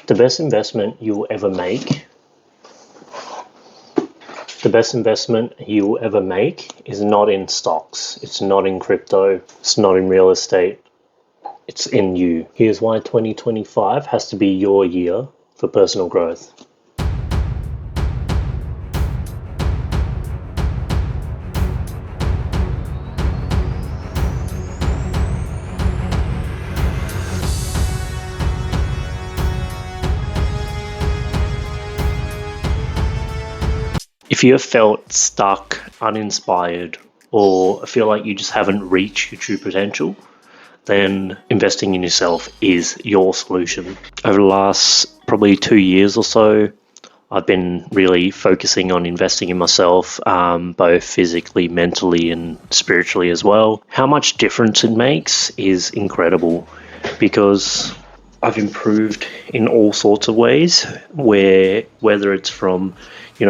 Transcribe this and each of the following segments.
The best investment you'll ever make. The best investment you'll ever make is not in stocks. It's not in crypto. It's not in real estate. It's in you. Here's why 2025 has to be your year for personal growth. If you have felt stuck, uninspired, or feel like you just haven't reached your true potential, then investing in yourself is your solution. Over the last probably 2 years or so, I've been really focusing on investing in myself, both physically, mentally, and spiritually as well. How much difference it makes is incredible because I've improved in all sorts of ways, whether it's from,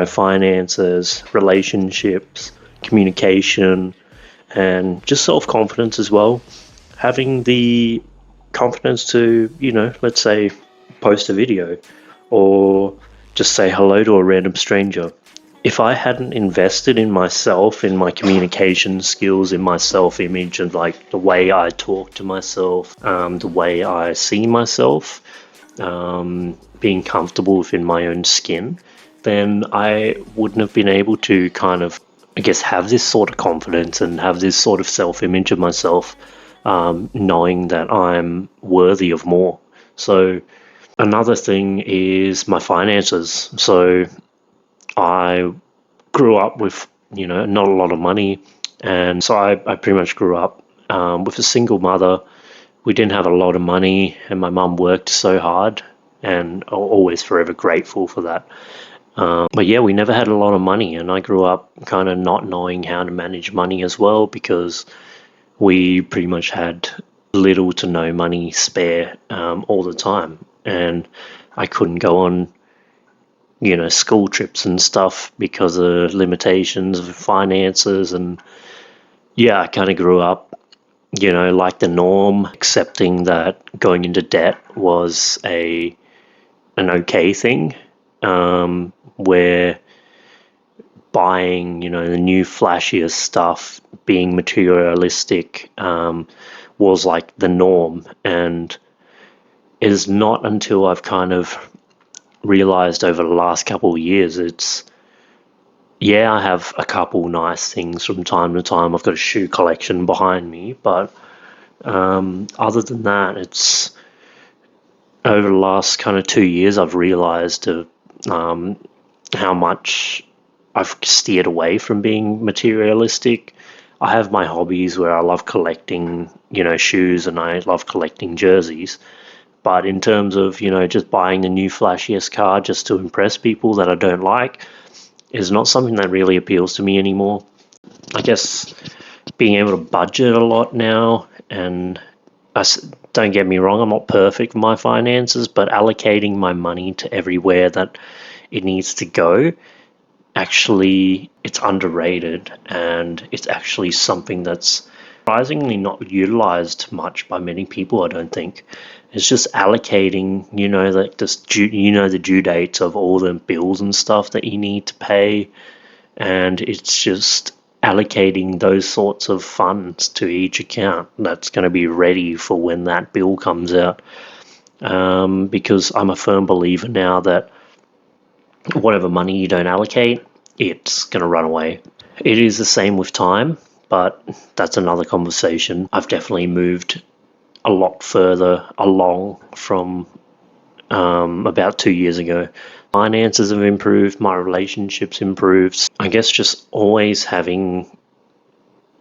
finances, relationships, communication, and just self-confidence as well. Having the confidence to, let's say, post a video or just say hello to a random stranger. If I hadn't invested in myself, in my communication skills, in my self-image, and like the way I talk to myself, the way I see myself, being comfortable within my own skin, then I wouldn't have been able to kind of, have this sort of confidence and have this sort of self-image of myself, knowing that I'm worthy of more. So another thing is my finances. So I grew up with, not a lot of money. And so I pretty much grew up with a single mother. We didn't have a lot of money, and my mum worked so hard, and I'm always forever grateful for that. But yeah, we never had a lot of money, and I grew up kind of not knowing how to manage money as well because we pretty much had little to no money spare all the time. And I couldn't go on, school trips and stuff because of limitations of finances. And yeah, I kind of grew up, like the norm, accepting that going into debt was an okay thing, where buying, the new flashiest stuff, being materialistic, was like the norm. And it is not until I've kind of realized over the last couple of years, I have a couple nice things from time to time. I've got a shoe collection behind me, but other than that, it's over the last kind of 2 years I've realized how much I've steered away from being materialistic. I have my hobbies where I love collecting, shoes, and I love collecting jerseys. But in terms of, just buying the new flashiest car just to impress people that I don't like is not something that really appeals to me anymore. I guess being able to budget a lot now, and don't get me wrong, I'm not perfect with my finances, but allocating my money to everywhere that it needs to go, actually, it's underrated, and it's actually something that's surprisingly not utilized much by many people, I don't think. It's just allocating, the due dates of all the bills and stuff that you need to pay, and it's just allocating those sorts of funds to each account that's going to be ready for when that bill comes out. Because I'm a firm believer now that whatever money you don't allocate, it's going to run away. It is the same with time, but that's another conversation. I've definitely moved a lot further along from about 2 years ago. Finances have improved, my relationships improved. I guess just always having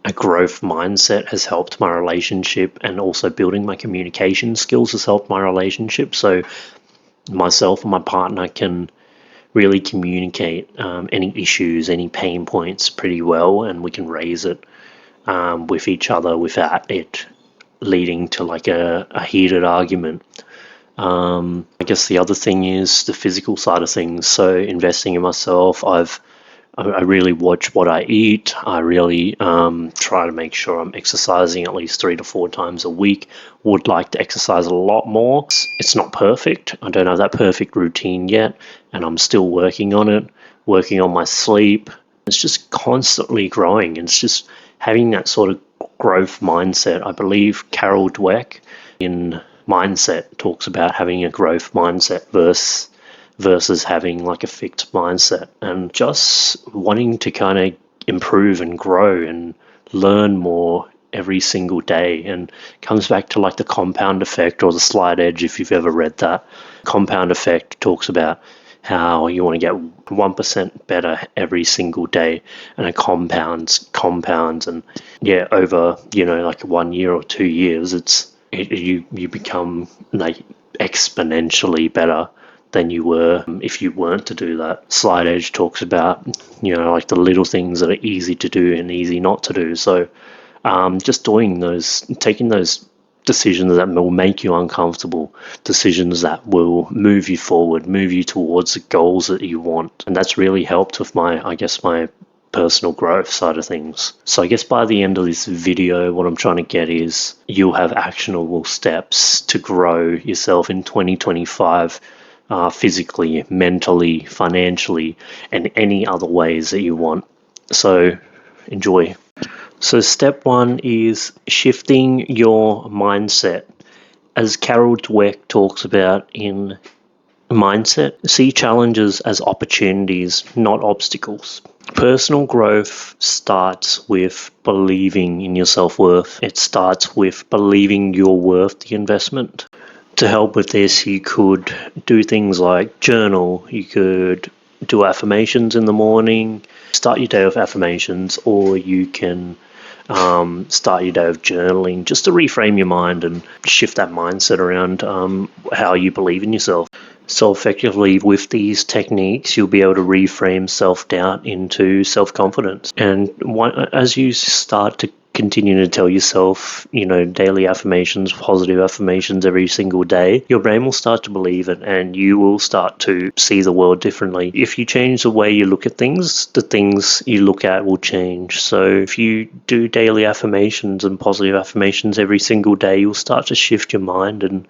a growth mindset has helped my relationship, and also building my communication skills has helped my relationship. So myself and my partner can really communicate any issues, any pain points pretty well, and we can raise it with each other without it leading to like a heated argument. I guess the other thing is the physical side of things. So investing in myself, I've I really watch what I eat. I really try to make sure I'm exercising at least 3 to 4 times a week. Would like to exercise a lot more. It's not perfect. I don't have that perfect routine yet, and I'm still working on it, working on my sleep. It's just constantly growing. It's just having that sort of growth mindset. I believe Carol Dweck in Mindset talks about having a growth mindset versus having like a fixed mindset, and just wanting to kind of improve and grow and learn more every single day. And comes back to like the compound effect or the slight edge, if you've ever read that. Compound effect talks about how you want to get 1% better every single day, and it compounds, and yeah, over like 1 year or 2 years, you become like exponentially better than you were if you weren't to do that. Slight Edge talks about, like the little things that are easy to do and easy not to do. So just taking those decisions that will make you uncomfortable, decisions that will move you forward, move you towards the goals that you want. And that's really helped with my personal growth side of things. So I guess by the end of this video, what I'm trying to get is you'll have actionable steps to grow yourself in 2025. Physically, mentally, financially, and any other ways that you want. So enjoy. So step 1 is shifting your mindset. As Carol Dweck talks about in Mindset, see challenges as opportunities, not obstacles. Personal growth starts with believing in your self-worth. It starts with believing you're worth the investment. To help with this, you could do things like journal, you could do affirmations in the morning, start your day with affirmations, or you can start your day with journaling just to reframe your mind and shift that mindset around how you believe in yourself. So effectively, with these techniques, you'll be able to reframe self-doubt into self-confidence. And as you start to continue to tell yourself, daily affirmations, positive affirmations every single day, your brain will start to believe it, and you will start to see the world differently. If you change the way you look at things, the things you look at will change. So if you do daily affirmations and positive affirmations every single day, you'll start to shift your mind and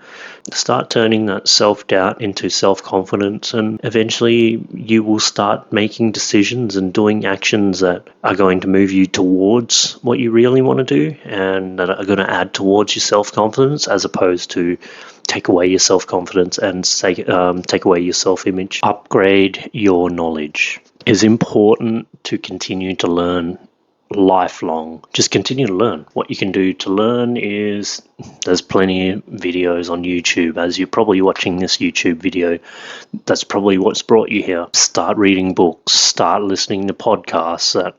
start turning that self-doubt into self-confidence, and eventually you will start making decisions and doing actions that are going to move you towards what you really want to do and that are going to add towards your self-confidence, as opposed to take away your self-confidence and take away your self-image. Upgrade your knowledge. It's important to continue to learn lifelong. Just continue to learn. What you can do to learn is there's plenty of videos on YouTube. As you're probably watching this YouTube video, that's probably what's brought you here. Start reading books, start listening to podcasts that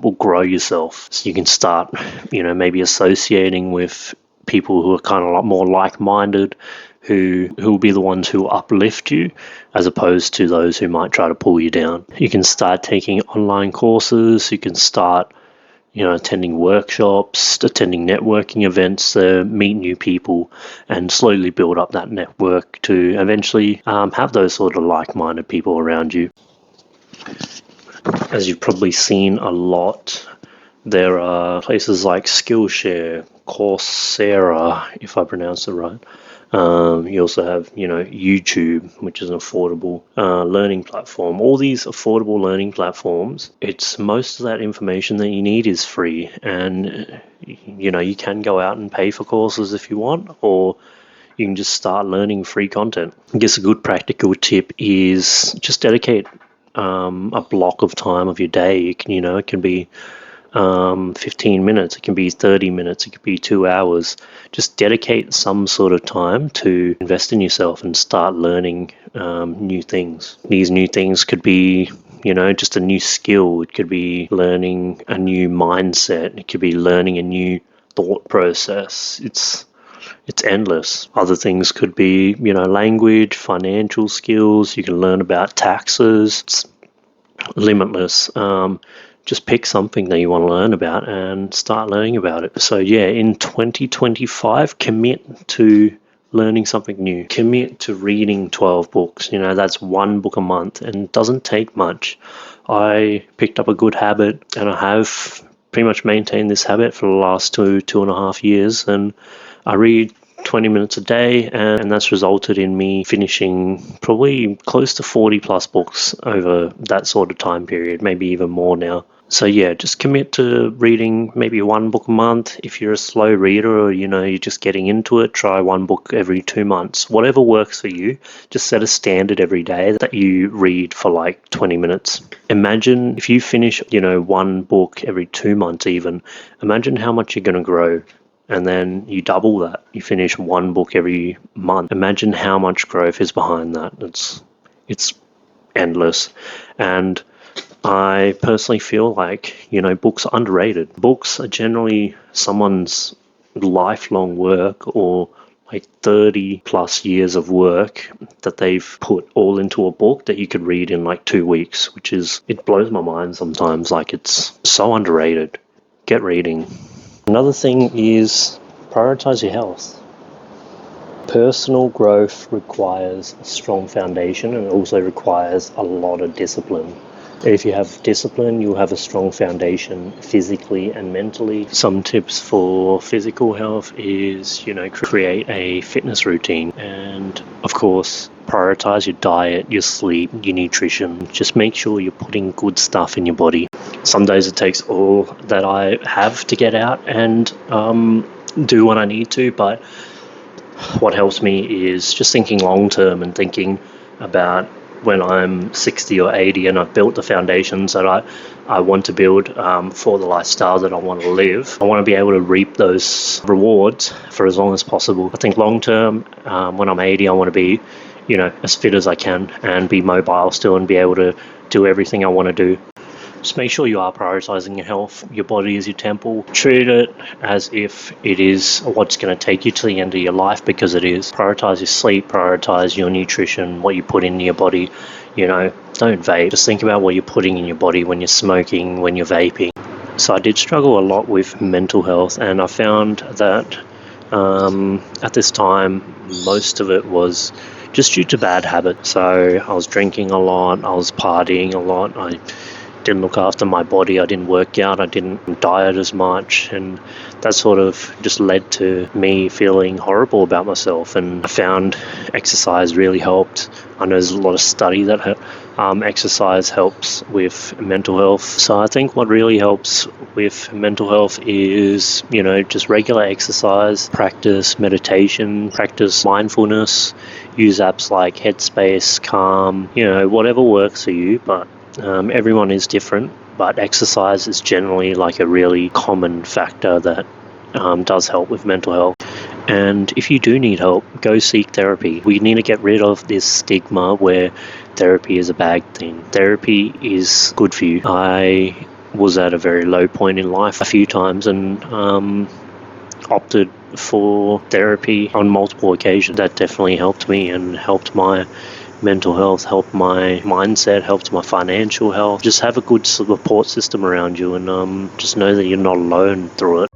will grow yourself. So you can start, maybe associating with people who are kind of a lot more like-minded, who will be the ones who uplift you, as opposed to those who might try to pull you down. You can start taking online courses. You can start attending workshops, attending networking events, meet new people, and slowly build up that network to eventually have those sort of like-minded people around you. As you've probably seen a lot, there are places like Skillshare, Coursera, if I pronounce it right. You also have, YouTube, which is an affordable learning platform. All these affordable learning platforms, most of that information that you need is free. And, you can go out and pay for courses if you want, or you can just start learning free content. I guess a good practical tip is just dedicate a block of time of your day. It can be 15 minutes, it can be 30 minutes, it could be 2 hours. Just dedicate some sort of time to invest in yourself and start learning new things. These new things could be, just a new skill. It could be learning a new mindset. It could be learning a new thought process. It's endless. Other things could be, language, financial skills. You can learn about taxes. It's limitless. Just pick something that you want to learn about and start learning about it. So yeah, in 2025, commit to learning something new. Commit to reading 12 books. That's one book a month, and it doesn't take much. I picked up a good habit, and I have pretty much maintained this habit for the last 2.5 years, and I read 20 minutes a day, and that's resulted in me finishing probably close to 40 plus books over that sort of time period, maybe even more now. So yeah, just commit to reading maybe one book a month. If you're a slow reader, or you're just getting into it, try one book every 2 months. Whatever works for you, just set a standard every day that you read for like 20 minutes. Imagine if you finish, one book every 2 months even, imagine how much you're going to grow. And then you double that. You finish one book every month. Imagine how much growth is behind that. It's endless. And I personally feel like, books are underrated. Books are generally someone's lifelong work, or like 30 plus years of work that they've put all into a book that you could read in like 2 weeks, it blows my mind sometimes. Like, it's so underrated. Get reading. Another thing is prioritize your health. Personal growth requires a strong foundation, and it also requires a lot of discipline. If you have discipline, you'll have a strong foundation physically and mentally. Some tips for physical health is, create a fitness routine, and of course, prioritize your diet, your sleep, your nutrition. Just make sure you're putting good stuff in your body. Some days it takes all that I have to get out and do what I need to, but what helps me is just thinking long term and thinking about when I'm 60 or 80 and I've built the foundations that I want to build for the lifestyle that I want to live. I want to be able to reap those rewards for as long as possible. I think long term, when I'm 80, I want to be, as fit as I can and be mobile still and be able to do everything I want to do. Just make sure you are prioritizing your health. Your body is your temple. Treat it as if it is what's going to take you to the end of your life, because it is. Prioritize your sleep, prioritize your nutrition, what you put into your body. Don't vape. Just think about what you're putting in your body when you're smoking, when you're vaping. So I did struggle a lot with mental health, and I found that at this time, most of it was just due to bad habits. So I was drinking a lot, I was partying a lot, I didn't look after my body, I didn't work out, I didn't diet as much, and that sort of just led to me feeling horrible about myself. And I found exercise really helped. I know there's a lot of study that exercise helps with mental health. So I think what really helps with mental health is, just regular exercise, practice meditation, practice mindfulness, use apps like Headspace, Calm, whatever works for you. But everyone is different, but exercise is generally like a really common factor that does help with mental health. And if you do need help, go seek therapy. We need to get rid of this stigma where therapy is a bad thing. Therapy is good for you. I was at a very low point in life a few times and opted for therapy on multiple occasions. That definitely helped me and helped my mental health, helped my mindset, helped my financial health. Just have a good support system around you, and just know that you're not alone through it.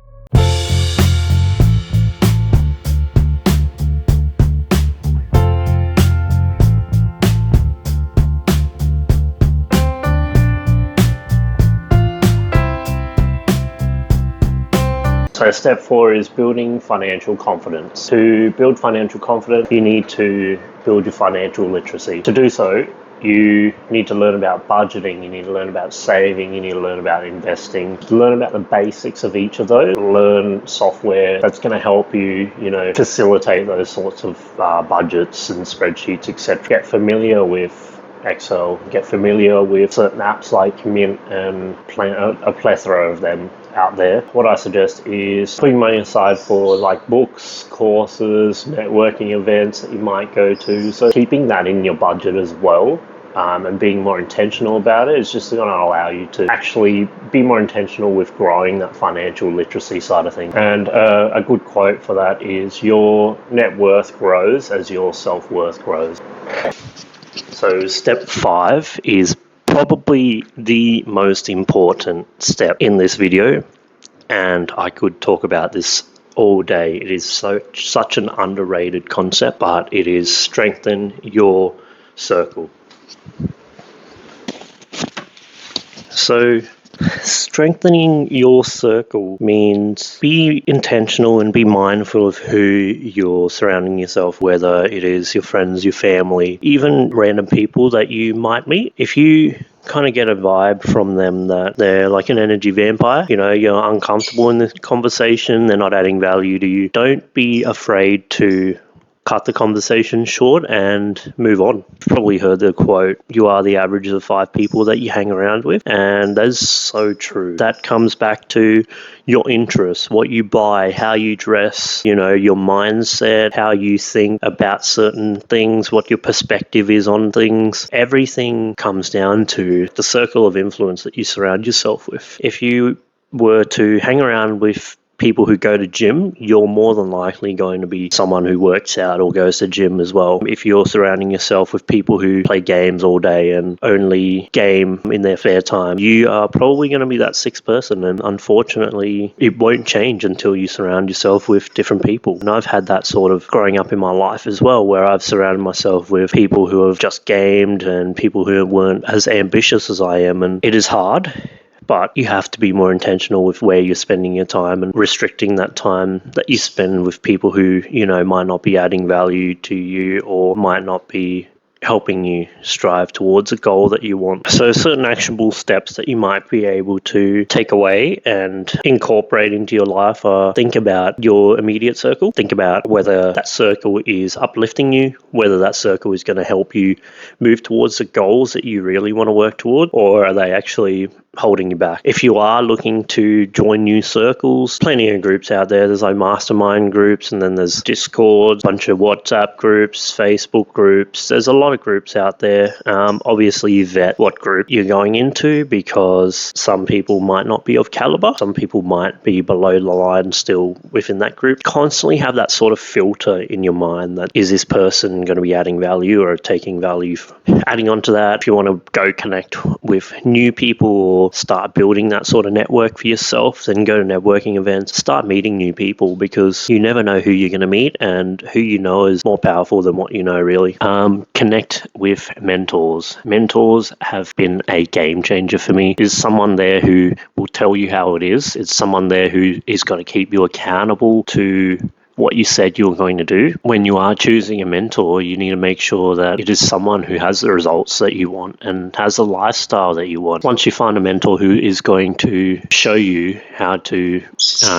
So step 4 is building financial confidence. To build financial confidence, you need to build your financial literacy. To do so, you need to learn about budgeting, you need to learn about saving, you need to learn about investing, learn about the basics of each of those, learn software that's going to help you, facilitate those sorts of budgets and spreadsheets, etc. Get familiar with Excel, get familiar with certain apps like Mint and a plethora of them out there. What I suggest is putting money aside for like books, courses, networking events that you might go to. So keeping that in your budget as well, and being more intentional about it is just going to allow you to actually be more intentional with growing that financial literacy side of things. And a good quote for that is, your net worth grows as your self-worth grows. So step 5 is probably the most important step in this video, and I could talk about this all day. It is such an underrated concept, but it is strengthen your circle. So strengthening your circle means be intentional and be mindful of who you're surrounding yourself, whether it is your friends, your family, even random people that you might meet. If you kind of get a vibe from them that they're like an energy vampire, you're uncomfortable in the conversation, they're not adding value to you, don't be afraid to cut the conversation short and move on. You've probably heard the quote, you are the average of the 5 people that you hang around with. And that's so true. That comes back to your interests, what you buy, how you dress, your mindset, how you think about certain things, what your perspective is on things. Everything comes down to the circle of influence that you surround yourself with. If you were to hang around with people who go to gym, you're more than likely going to be someone who works out or goes to gym as well. If you're surrounding yourself with people who play games all day and only game in their spare time, you are probably going to be that 6th person, and unfortunately it won't change until you surround yourself with different people. And I've had that sort of growing up in my life as well, where I've surrounded myself with people who have just gamed and people who weren't as ambitious as I am, and it is hard. But you have to be more intentional with where you're spending your time and restricting that time that you spend with people who, might not be adding value to you or might not be helping you strive towards a goal that you want. So certain actionable steps that you might be able to take away and incorporate into your life are: think about your immediate circle. Think about whether that circle is uplifting you, whether that circle is going to help you move towards the goals that you really want to work toward, or are they actually holding you back? If you are looking to join new circles, plenty of groups out there. There's like mastermind groups, and then there's Discord, a bunch of WhatsApp groups, Facebook groups. There's a lot of groups out there. Obviously you vet what group you're going into, because some people might not be of caliber. Some people might be below the line still within that group. Constantly have that sort of filter in your mind that, is this person going to be adding value or taking value? Adding on to that, if you want to go connect with new people or start building that sort of network for yourself, then go to networking events, start meeting new people, because you never know who you're going to meet, and who you know is more powerful than what you know, really. Connect with mentors. Mentors have been a game changer for me. Is someone there who will tell you how it is. It's someone there who is going to keep you accountable to what you said you were going to do. When you are choosing a mentor, you need to make sure that it is someone who has the results that you want and has the lifestyle that you want. Once you find a mentor who is going to show you how to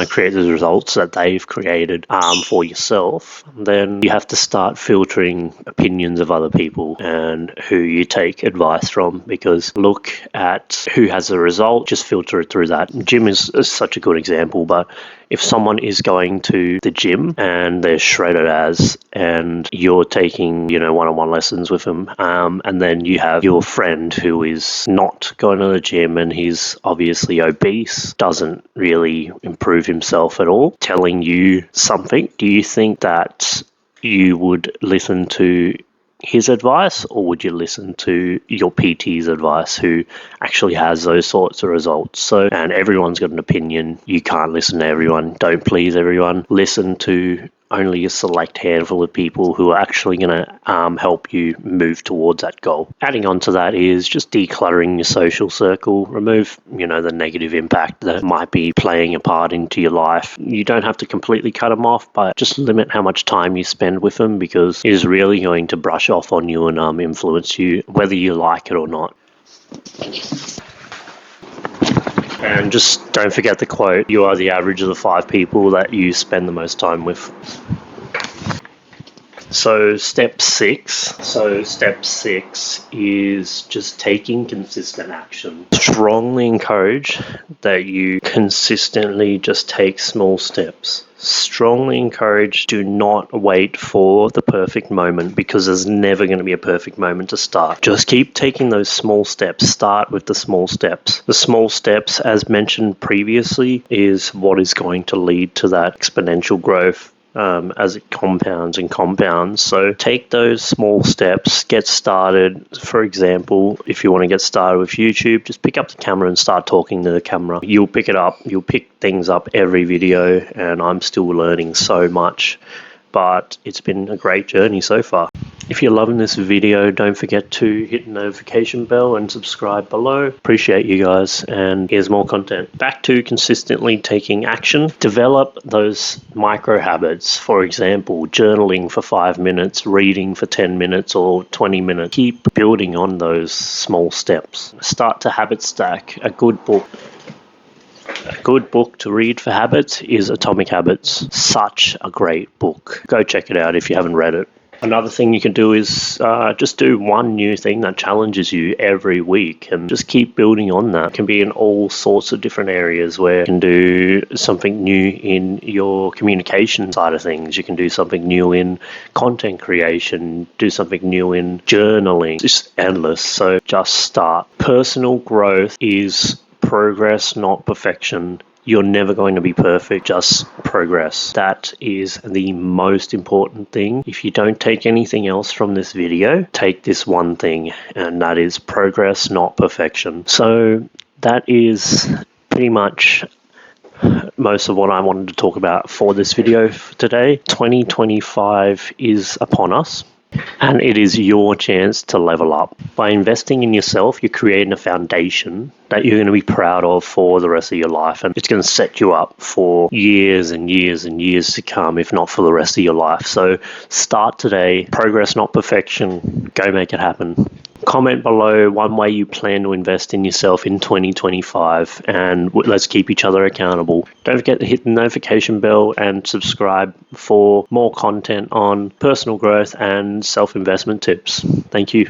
create the results that they've created for yourself, then you have to start filtering opinions of other people and who you take advice from, because look at who has the result, just filter it through that. Gym is such a good example, but if someone is going to the gym and they're shredded as, and you're taking, one-on-one lessons with them, and then you have your friend who is not going to the gym and he's obviously obese, doesn't really improve himself at all, telling you something, do you think that you would listen to his advice, or would you listen to your PT's advice, who actually has those sorts of results? So, and everyone's got an opinion. You can't listen to everyone. Don't please everyone. Listen to only a select handful of people who are actually going to help you move towards that goal. Adding on to that is just decluttering your social circle. Remove, the negative impact that might be playing a part into your life. You don't have to completely cut them off, but just limit how much time you spend with them, because it is really going to brush off on you and influence you, whether you like it or not. And just don't forget the quote, you are the average of the 5 people that you spend the most time with. So step 6 is just taking consistent action. Strongly encourage that you consistently just take small steps. Strongly encourage, do not wait for the perfect moment, because there's never going to be a perfect moment to start. Just keep taking those small steps. Start with the small steps. The small steps, as mentioned previously, is what is going to lead to that exponential growth as it compounds and compounds. So take those small steps, get started. For example, if you want to get started with YouTube, just pick up the camera and start talking to the camera. You'll pick it up, you'll pick things up every video, and I'm still learning so much, but it's been a great journey so far. If you're loving this video, don't forget to hit the notification bell and subscribe below. Appreciate you guys, and here's more content. Back to consistently taking action. Develop those micro habits. For example, journaling for 5 minutes, reading for 10 minutes or 20 minutes. Keep building on those small steps. Start to habit stack. A good book to read for habits is Atomic Habits. Such a great book. Go check it out if you haven't read it. Another thing you can do is just do one new thing that challenges you every week, and just keep building on that. It can be in all sorts of different areas, where you can do something new in your communication side of things. You can do something new in content creation, do something new in journaling. It's endless. So just start. Personal growth is progress, not perfection. You're never going to be perfect, just progress. That is the most important thing. If you don't take anything else from this video, take this one thing, and that is progress, not perfection. So that is pretty much most of what I wanted to talk about for this video today. 2025 is upon us, and it is your chance to level up. By investing in yourself, you're creating a foundation that you're going to be proud of for the rest of your life, and it's going to set you up for years and years and years to come, if not for the rest of your life. So start today. Progress, not perfection. Go make it happen. Comment below one way you plan to invest in yourself in 2025, and let's keep each other accountable. Don't forget to hit the notification bell and subscribe for more content on personal growth and self-investment tips. Thank you.